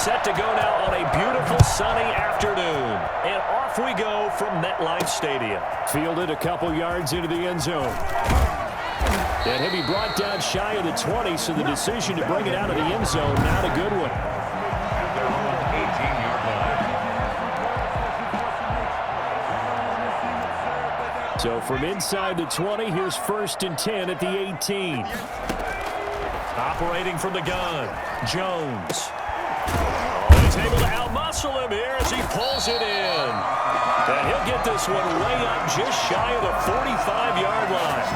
Set to go now on a beautiful sunny afternoon. And off we go from MetLife Stadium. Fielded a couple yards into the end zone. And he'll be brought down shy of the 20, so the decision to bring it out of the end zone, not a good one. So from inside the 20, here's 1st and 10 at the 18. Operating from the gun, Jones. He's able to outmuscle him here as he pulls it in. And he'll get this one way up just shy of the 45-yard line.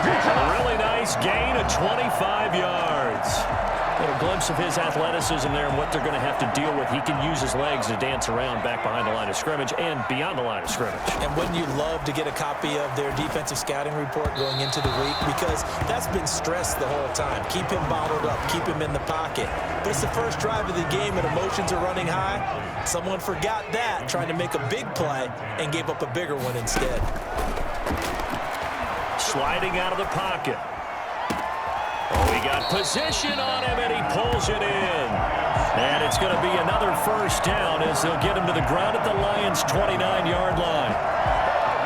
A really nice gain of 25 yards. A little glimpse of his athleticism there and what they're going to have to deal with. He can use his legs to dance around back behind the line of scrimmage and beyond the line of scrimmage. And wouldn't you love to get a copy of their defensive scouting report going into the week? Because that's been stressed the whole time. Keep him bottled up. Keep him in the pocket. But it's the first drive of the game and emotions are running high. Someone forgot that, trying to make a big play, and gave up a bigger one instead. Sliding out of the pocket. Oh, he got position on him, and he pulls it in. And it's going to be another first down as they'll get him to the ground at the Lions' 29-yard line.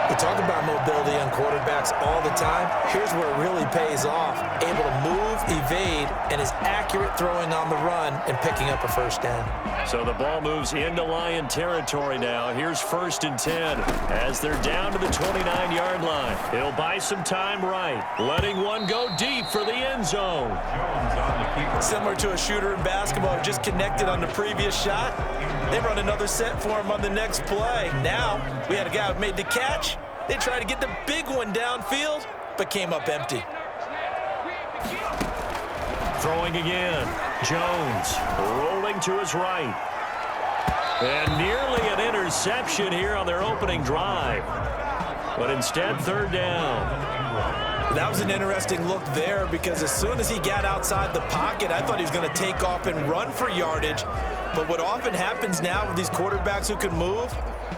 We talk about mobility on quarterbacks all the time. Here's where it really pays off. Able to move, evade, and is accurate throwing on the run and picking up a first down. So the ball moves into Lion territory now. Here's 1st and 10 as they're down to the 29-yard line. He'll buy some time right, letting one go deep for the end zone. Similar to a shooter in basketball who just connected on the previous shot. They run another set for him on the next play. Now we had a guy who made the catch. They tried to get the big one downfield, but came up empty. Throwing again. Jones rolling to his right. And nearly an interception here on their opening drive. But instead, 3rd down. That was an interesting look there because as soon as he got outside the pocket, I thought he was going to take off and run for yardage. But what often happens now with these quarterbacks who can move,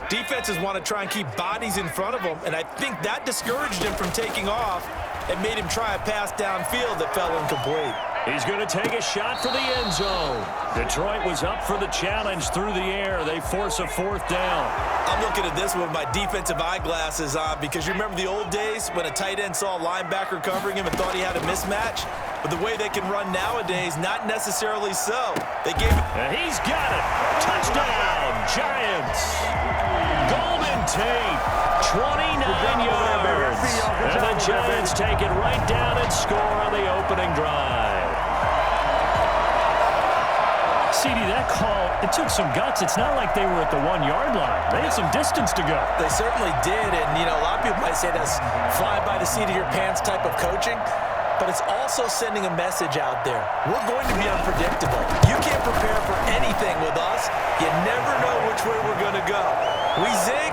defenses want to try and keep bodies in front of them, and I think that discouraged him from taking off and made him try a pass downfield that fell incomplete. He's going to take a shot for the end zone. Detroit was up for the challenge through the air. They force a 4th down. I'm looking at this with my defensive eyeglasses on because you remember the old days when a tight end saw a linebacker covering him and thought he had a mismatch? But the way they can run nowadays, not necessarily so. They gave it. And he's got it. Touchdown, Giants. Golden Tate, 29 yards. And the Giants take it right down and score on the opening drive. CD, that call, it took some guts. It's not like they were at the 1-yard line. They had some distance to go. They certainly did, and, you know, a lot of people might say that's fly by the seat of your pants type of coaching, but it's also sending a message out there. We're going to be unpredictable. You can't prepare for anything with us. You never know which way we're going to go. We zig,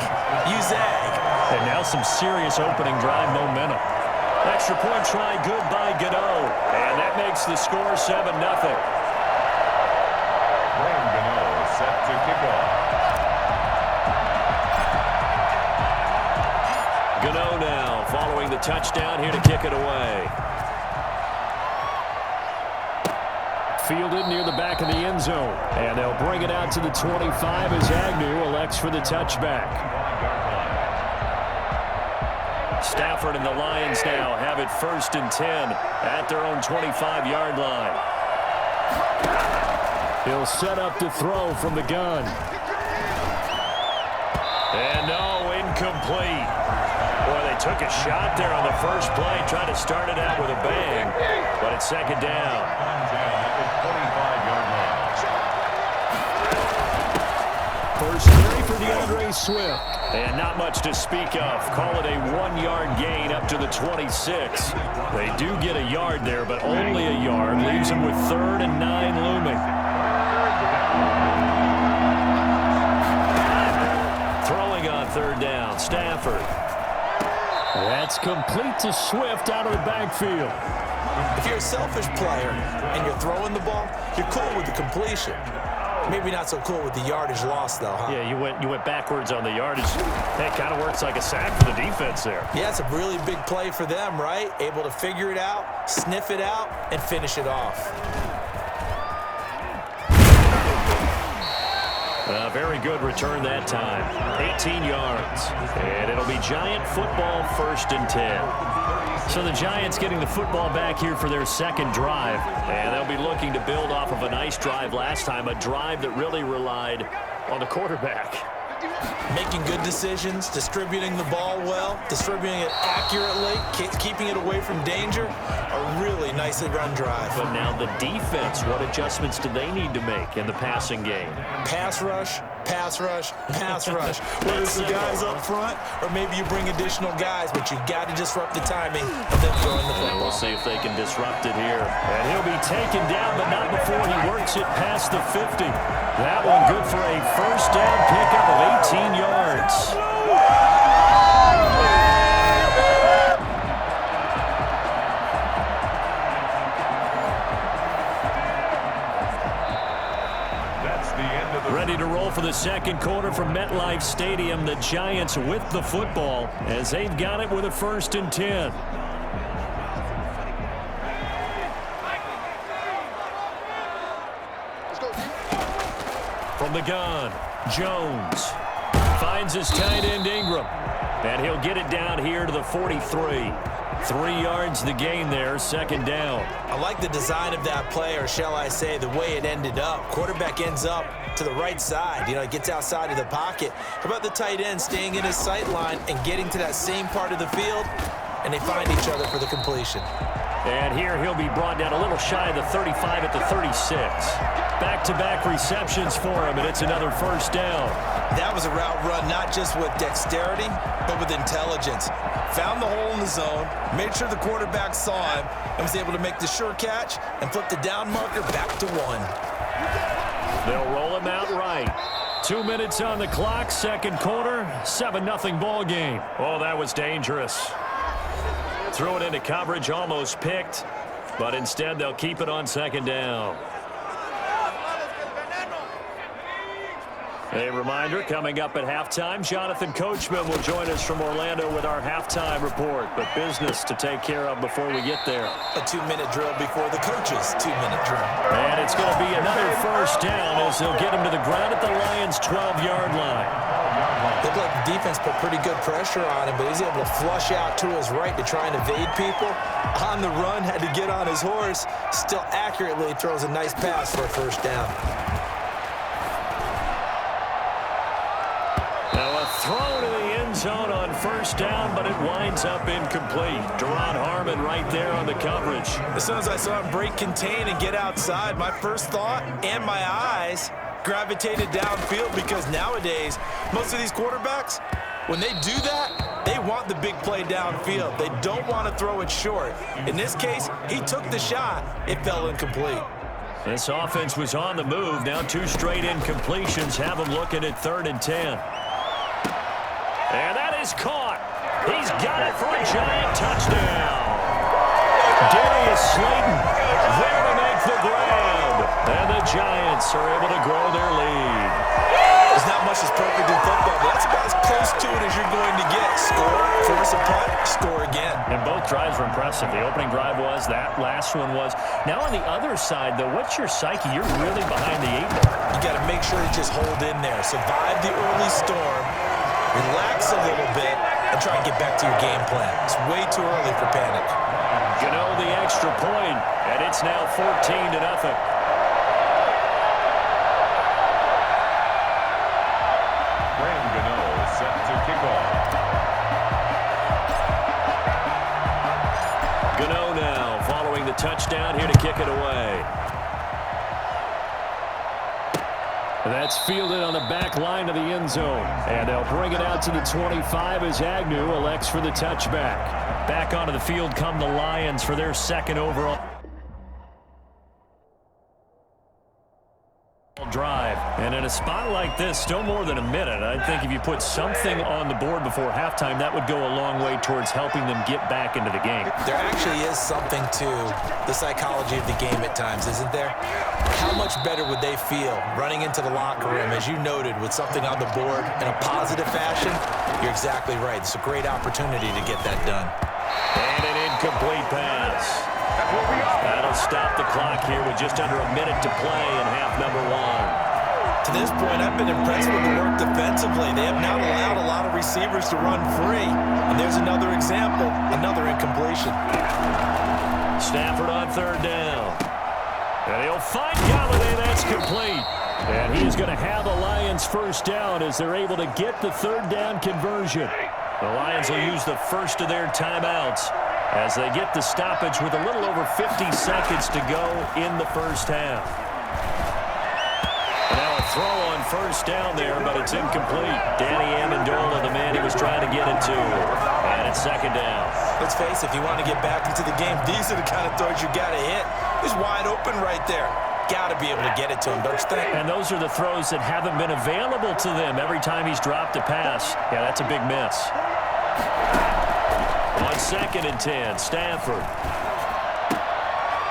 you zag. And now some serious opening drive momentum. Extra point try, good by Gano. And that makes the score 7-0. Set to kick off. Gano now following the touchdown here to kick it away. Fielded near the back of the end zone. And they'll bring it out to the 25 as Agnew elects for the touchback. Stafford and the Lions now have it 1st and 10 at their own 25-yard line. He'll set up to throw from the gun. And no, incomplete. Boy, they took a shot there on the first play, tried to start it out with a bang, but it's 2nd down. First carry for DeAndre Swift. And not much to speak of. Call it a 1-yard gain up to the 26. They do get a yard there, but only a yard. Leaves them with 3rd and 9 looming. Throwing on 3rd down, Stafford. That's complete to Swift out of the backfield. If you're a selfish player and you're throwing the ball, you're cool with the completion. Maybe not so cool with the yardage loss, though, huh? Yeah, you went backwards on the yardage. That kind of works like a sack for the defense there. Yeah, it's a really big play for them, right? Able to figure it out, sniff it out, and finish it off. Very good return that time. 18 yards. And it'll be Giant football, 1st and 10. So the Giants getting the football back here for their second drive. And they'll be looking to build off of a nice drive last time, a drive that really relied on the quarterback. Making good decisions, distributing the ball well, distributing it accurately, keeping it away from danger. A really nicely run drive. But now the defense, what adjustments do they need to make in the passing game? Pass rush, pass rush, pass rush. Whether it's the guys up front or maybe you bring additional guys, but you got to disrupt the timing of them throwing the football. And we'll see if they can disrupt it here. And he'll be taken down, but not before he works it past the 50. That one good for a 1st down pickup of 18 yards. Ready to roll for the second quarter from MetLife Stadium. The Giants with the football as they've got it with a 1st and 10. From the gun, Jones finds his tight end Ingram, and he'll get it down here to the 43. 3 yards the gain there, 2nd down. I like the design of that play, or shall I say the way it ended up. Quarterback ends up to the right side. You know, it gets outside of the pocket. How about the tight end staying in his sight line and getting to that same part of the field, and they find each other for the completion. And here he'll be brought down a little shy of the 35 at the 36. Back-to-back receptions for him, and it's another 1st down. That was a route run not just with dexterity, but with intelligence. Found the hole in the zone, made sure the quarterback saw him, and was able to make the sure catch and flip the down marker back to 1. They'll roll him out right. 2 minutes on the clock, second quarter, 7-0 ball game. Oh, that was dangerous. Threw it into coverage, almost picked, but instead they'll keep it on 2nd down. A reminder, coming up at halftime, Jonathan Coachman will join us from Orlando with our halftime report, but business to take care of before we get there. A 2-minute drill before the coach's 2-minute drill. And it's going to be another 1st down as they'll get him to the ground at the Lions' 12-yard line. Looked like the defense put pretty good pressure on him, but he's able to flush out to his right to try and evade people. On the run, had to get on his horse. Still accurately throws a nice pass for a 1st down. Now a throw to the end zone on 1st down, but it winds up incomplete. Deron Harmon right there on the coverage. As soon as I saw him break contain and get outside, my first thought and my eyes gravitated downfield, because nowadays, most of these quarterbacks, when they do that, they want the big play downfield. They don't want to throw it short. In this case, he took the shot. It fell incomplete. This offense was on the move. Now 2 straight incompletions have them looking at 3rd and 10. And that is caught. He's got it for a Giant touchdown. Darius Slayton there to make the grab. And the Giants are able to grow their lead. There's not much that's perfect in football, but that's about as close to it as you're going to get. Score, force a punt, score again. And both drives were impressive. The opening drive was, that last one was. Now on the other side, though, what's your psyche? You're really behind the 8 ball. You got to make sure to just hold in there. Survive the early storm, relax a little bit, and try and get back to your game plan. It's way too early for panic. Gano the extra point, and it's now 14-0. Gano now following the touchdown here to kick it away. That's fielded on the back line of the end zone. And they'll bring it out to the 25 as Agnew elects for the touchback. Back onto the field come the Lions for their 2nd overall drive. And in a spot like this, still more than a minute, I think if you put something on the board before halftime, that would go a long way towards helping them get back into the game. There actually is something to the psychology of the game at times, isn't there? How much better would they feel running into the locker room, as you noted, with something on the board in a positive fashion? You're exactly right. It's a great opportunity to get that done. And an incomplete pass. That'll stop the clock here with just under a minute to play in half number 1. To this point, I've been impressed with the work defensively. They have not allowed a lot of receivers to run free. And there's another example, another incompletion. Stafford on third down. And he'll find Galladay. That's complete. And he's going to have the Lions first down as they're able to get the third down conversion. The Lions will use the first of their timeouts as they get the stoppage with a little over 50 seconds to go in the first half. Now a throw on first down there, but it's incomplete. Danny Amendola, the man he was trying to get it to. And it's second down. Let's face it, if you want to get back into the game, these are the kind of throws you got to hit. He's wide open right there. Got to be able to get it to him, don't you think? And those are the throws that haven't been available to them every time he's dropped a pass. Yeah, that's a big miss. On 2nd and 10, Stafford.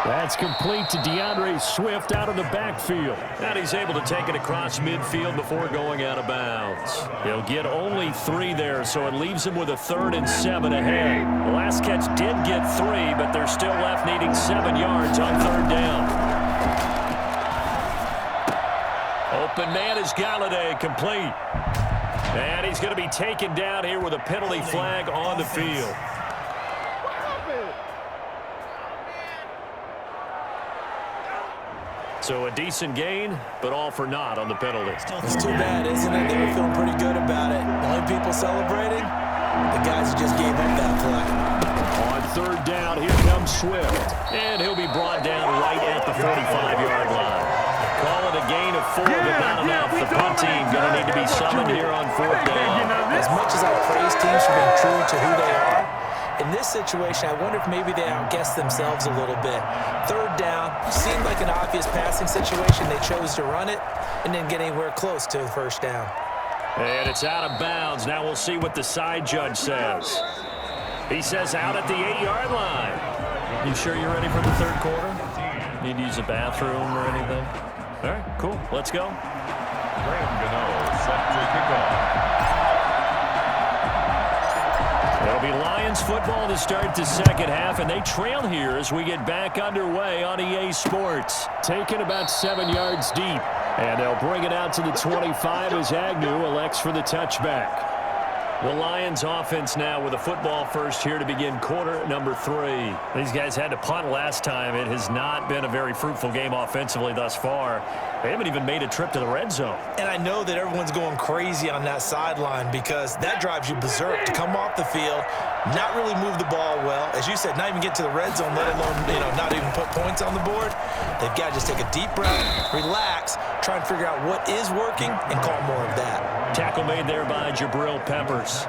That's complete to DeAndre Swift out of the backfield. And he's able to take it across midfield before going out of bounds. He'll get only 3 there, so it leaves him with a 3rd and 7 ahead. The last catch did get 3, but they're still left needing 7 yards on 3rd down. Open man is Galladay, complete. And he's going to be taken down here with a penalty flag on the field. So a decent gain, but all for naught on the penalty. It's too bad, isn't it? They were feeling pretty good about it. The only people celebrating, the guys who just gave up that play. On 3rd down, here comes Swift. And he'll be brought down right at the 45-yard line. Call it a gain of 4, but not enough. The punt team going to need to be summoned here on 4th down. As much as I praise teams for being true to who they are, in this situation, I wonder if maybe they outguessed themselves a little bit. 3rd down, seemed like an obvious passing situation. They chose to run it and didn't get anywhere close to the first down. And it's out of bounds. Now we'll see what the side judge says. He says out at the 8-yard line. You sure you're ready for the 3rd quarter? Need to use a bathroom or anything? All right, cool. Let's go. Graham Gano set to kick off. It'll be Lions football to start the second half, and they trail here as we get back underway on EA Sports. Taken about 7 yards deep, and they'll bring it out to the 25 as Agnew elects for the touchback. The Lions offense now with a football first here to begin quarter number 3. These guys had to punt last time. It has not been a very fruitful game offensively thus far. They haven't even made a trip to the red zone. And I know that everyone's going crazy on that sideline because that drives you berserk to come off the field, not really move the ball well. As you said, not even get to the red zone, let alone, not even put points on the board. They've got to just take a deep breath, relax, try and figure out what is working and call more of that. Tackle made there by Jabril Peppers.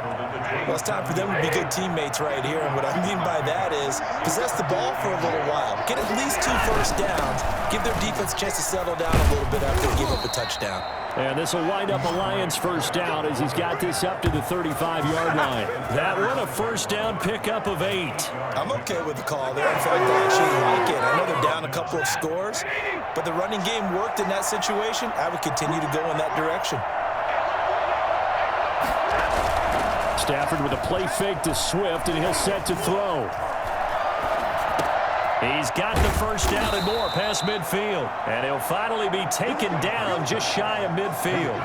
Well, it's time for them to be good teammates right here, and what I mean by that is possess the ball for a little while. Get at least 2 first downs. Give their defense a chance to settle down a little bit after they give up a touchdown. And this will wind up a Lions first down as he's got this up to the 35-yard line. That one a first down pickup of 8. I'm okay with the call there. In fact, I actually like it. I know they're down a couple of scores, but the running game worked in that situation. I would continue to go in that direction. Stafford with a play fake to Swift, and he'll set to throw. He's got the first down and more past midfield. And he'll finally be taken down just shy of midfield.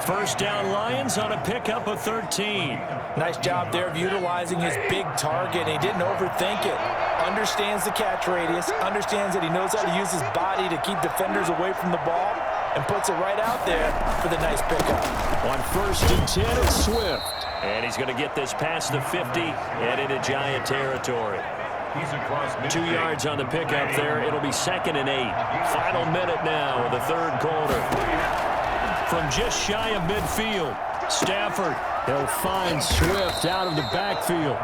First down Lions on a pickup of 13. Nice job there of utilizing his big target. He didn't overthink it. Understands the catch radius. Understands that he knows how to use his body to keep defenders away from the ball. And puts it right out there for the nice pickup. On 1st and 10, it's Swift. And he's going to get this past the 50 and into Giant territory. 2 yards on the pickup there. It'll be 2nd and 8. Final minute now of the 3rd quarter. From just shy of midfield, Stafford. He'll find Swift out of the backfield.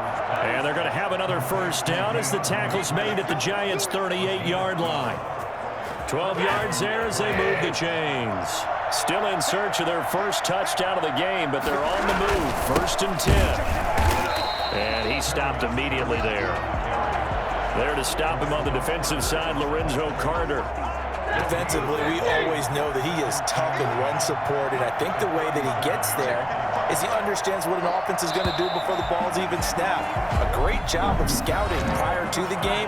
And they're going to have another first down as the tackle's made at the Giants' 38-yard line. 12 yards there as they move the chains. Still in search of their first touchdown of the game, but they're on the move. 1st and 10. And he stopped immediately there. There to stop him on the defensive side, Lorenzo Carter. Defensively, we always know that he is tough in run support, and I think the way that he gets there is he understands what an offense is going to do before the ball's even snapped. A great job of scouting prior to the game,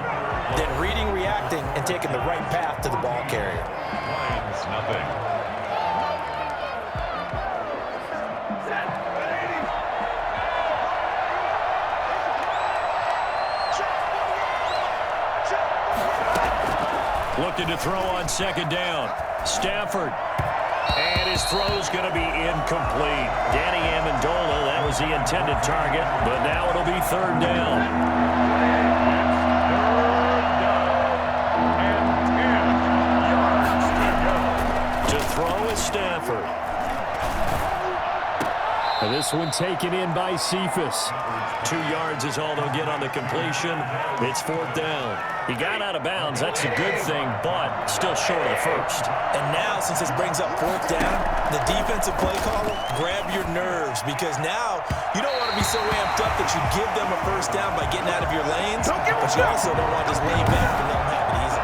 then reading, reacting, and taking the right path to the ball carrier. Lions nothing. looking to throw on second down. Stafford. And his throw's going to be incomplete. Danny Amendola, that was the intended target, but now it'll be third down. To throw is Stafford. And this one taken in by Cephas. 2 yards is all they'll get on the completion. It's fourth down. He got out of bounds. That's a good thing, but still short of the first. And now, since this brings up fourth down, the defensive play caller, grab your nerves, because now you don't want to be so amped up that you give them a first down by getting out of your lanes, but you also don't want to just lay back and let them have it easily.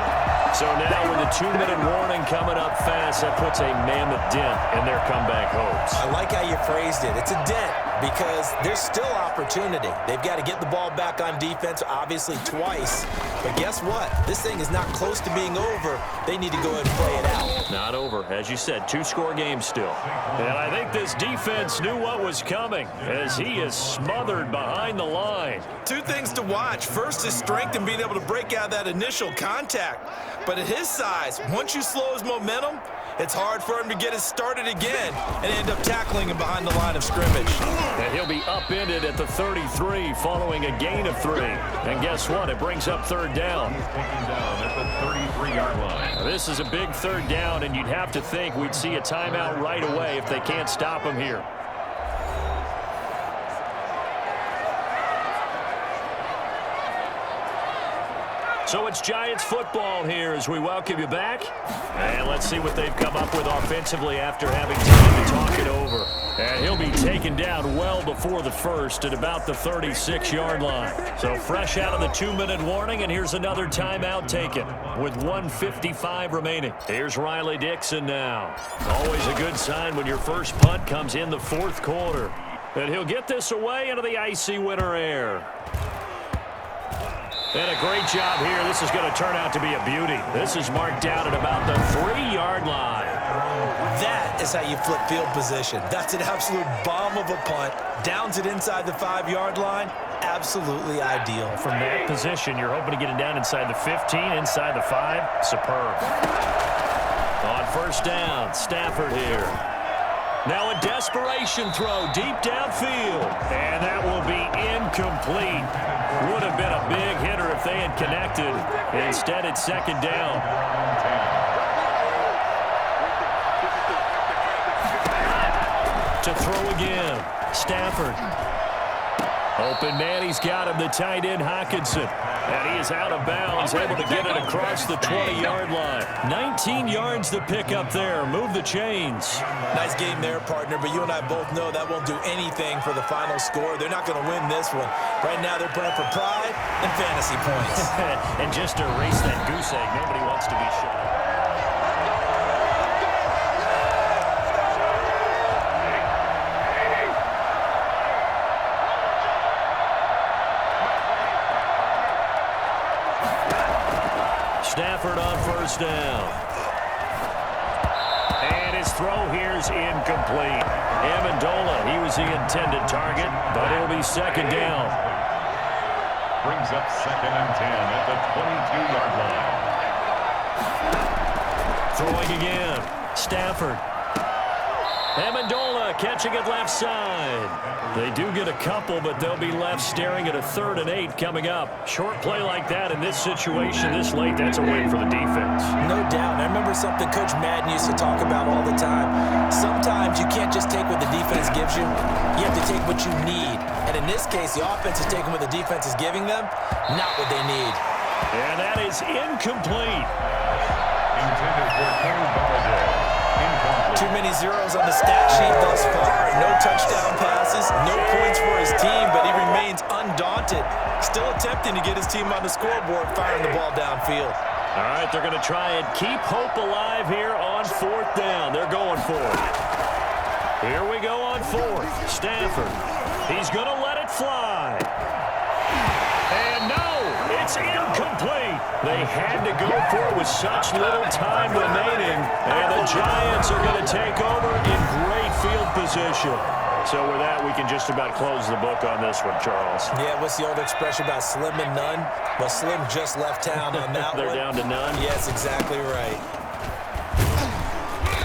So now with a 2-minute warning coming up fast, that puts a mammoth dent in their comeback hopes. I like how you phrased it. It's a dent because there's still opportunity. They've got to get the ball back on defense, obviously twice. But guess what? This thing is not close to being over. They need to go ahead and play it out. Not over. As you said, 2-score game still. And I think this defense knew what was coming as he is smothered behind the line. 2 things to watch. First is strength and being able to break out that initial contact. But at his size, once you slow his momentum, it's hard for him to get it started again and end up tackling him behind the line of scrimmage. And he'll be upended at the 33 following a gain of 3. And guess what? It brings up third down. Taken down at the 33-yard line. This is a big third down, and you'd have to think we'd see a timeout right away if they can't stop him here. So it's Giants football here as we welcome you back. And let's see what they've come up with offensively after having time to talk it over. And he'll be taken down well before the first at about the 36-yard line. So fresh out of the 2-minute warning, and here's another timeout taken with 1:55 remaining. Here's Riley Dixon now. Always a good sign when your first punt comes in the fourth quarter. And he'll get this away into the icy winter air. And a great job here. This is going to turn out to be a beauty. This is marked down at about the 3-yard line. That is how you flip field position. That's an absolute bomb of a punt. Downs it inside the 5-yard line. Absolutely ideal. From that position, you're hoping to get it down inside the 15, inside the 5. Superb. On first down, Stafford here. Now a desperation throw deep downfield. And that will be incomplete. Would have been a big hitter if they had connected. Instead, it's second down. To throw again. Stafford. Open man, he's got him, the tight end Hockenson. And he is out of bounds, able to get it across the 20-yard line. 19 yards to pick up there. Move the chains. Nice game there, partner, but you and I both know that won't do anything for the final score. They're not going to win this one. Right now, they're playing for pride and fantasy points. And just to erase that goose egg, nobody wants to be shot. Stafford on first down. And his throw here is incomplete. Amendola, he was the intended target, but it'll be second down. Brings up 2nd and 10 at the 22-yard line. Throwing again. Stafford. Amendola catching it left side. They do get a couple, but they'll be left staring at a 3rd and 8 coming up. Short play like that in this situation this late, that's a win for the defense. No doubt. I remember something Coach Madden used to talk about all the time. Sometimes you can't just take what the defense gives you. You have to take what you need. And in this case, the offense is taking what the defense is giving them, not what they need. And that is incomplete. Intended for Kenny Galladay. Too many zeros on the stat sheet thus far. No touchdown passes, no points for his team, but he remains undaunted. Still attempting to get his team on the scoreboard, firing the ball downfield. All right, they're going to try and keep hope alive here on 4th down. They're going for it. Here we go on 4th. Stafford. He's going to let it fly. And no, it's incomplete. They had to go for it with such little time remaining. And the Giants are going to take over in great field position. So with that, we can just about close the book on this one, Charles. Yeah, what's the old expression about slim and none? Well, Slim just left town on that They're one. down to none? Yes, exactly right.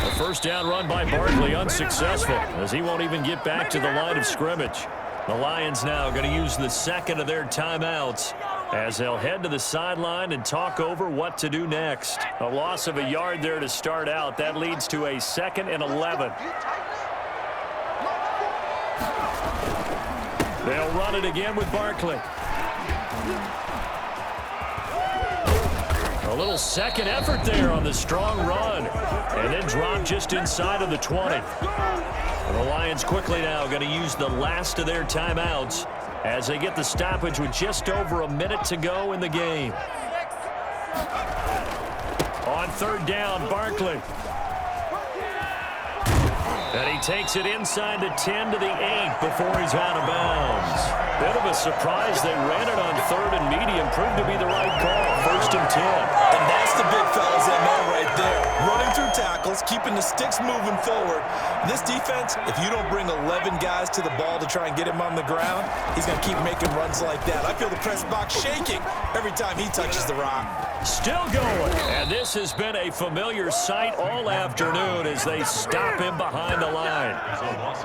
The first down run by Barkley unsuccessful as he won't even get back to the line of scrimmage. The Lions now going to use the second of their timeouts as they'll head to the sideline and talk over what to do next. A loss of a yard there to start out. That leads to a 2nd and 11. They'll run it again with Barkley. A little second effort there on the strong run. And then drop just inside of the 20. And the Lions quickly now going to use the last of their timeouts as they get the stoppage with just over a minute to go in the game. On third down, Barkley. And he takes it inside the 10 to the 8 before he's out of bounds. Bit of a surprise. They ran it on third and medium. Proved to be the right call. 1st and 10. And that's the big fella's MO right there. Running through tackles, keeping the sticks moving forward. This defense, if you don't bring 11 guys to the ball to try and get him on the ground, he's going to keep making runs like that. I feel the press box shaking every time he touches the rock. Still going. And this has been a familiar sight all afternoon as they stop him behind the line.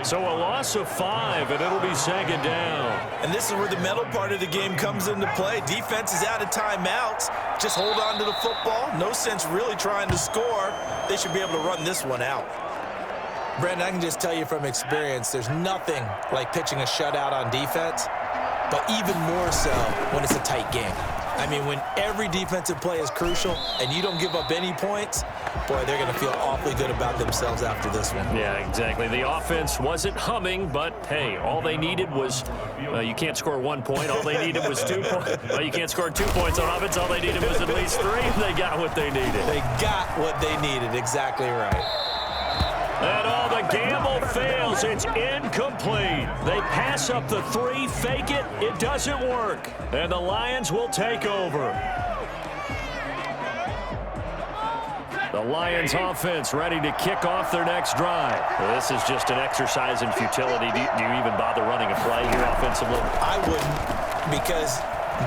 So a loss of 5, and it'll be 2nd down. And this is where the mental part of the game comes into play. Defense is out of timeouts. Just hold on to the football. No sense really trying to score. They should be able to run this one out. Brandon, I can just tell you from experience, there's nothing like pitching a shutout on defense, but even more so when it's a tight game. I mean, when every defensive play is crucial and you don't give up any points, boy, they're going to feel awfully good about themselves after this one. Yeah, exactly. The offense wasn't humming, but, hey, all they needed was you can't score 1 point. All they needed was 2 points. Well, you can't score 2 points on offense. All they needed was at least 3. They got what they needed. They got what they needed. Exactly right. And all the gamble fails. It's incomplete. They pass up the 3, fake it. It doesn't work. And the Lions will take over. The Lions offense ready to kick off their next drive. Well, this is just an exercise in futility. Do you even bother running a play here offensively? I wouldn't, because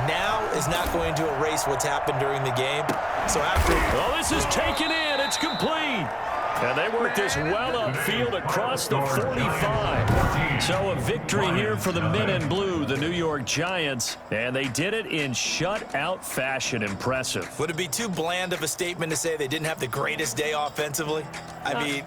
now is not going to erase what's happened during the game. So after... Well, this is taken in. It's complete. And they work this well upfield across the 45. So a victory here for the men in blue, the New York Giants. And they did it in shutout fashion. Impressive. Would it be too bland of a statement to say they didn't have the greatest day offensively? I mean...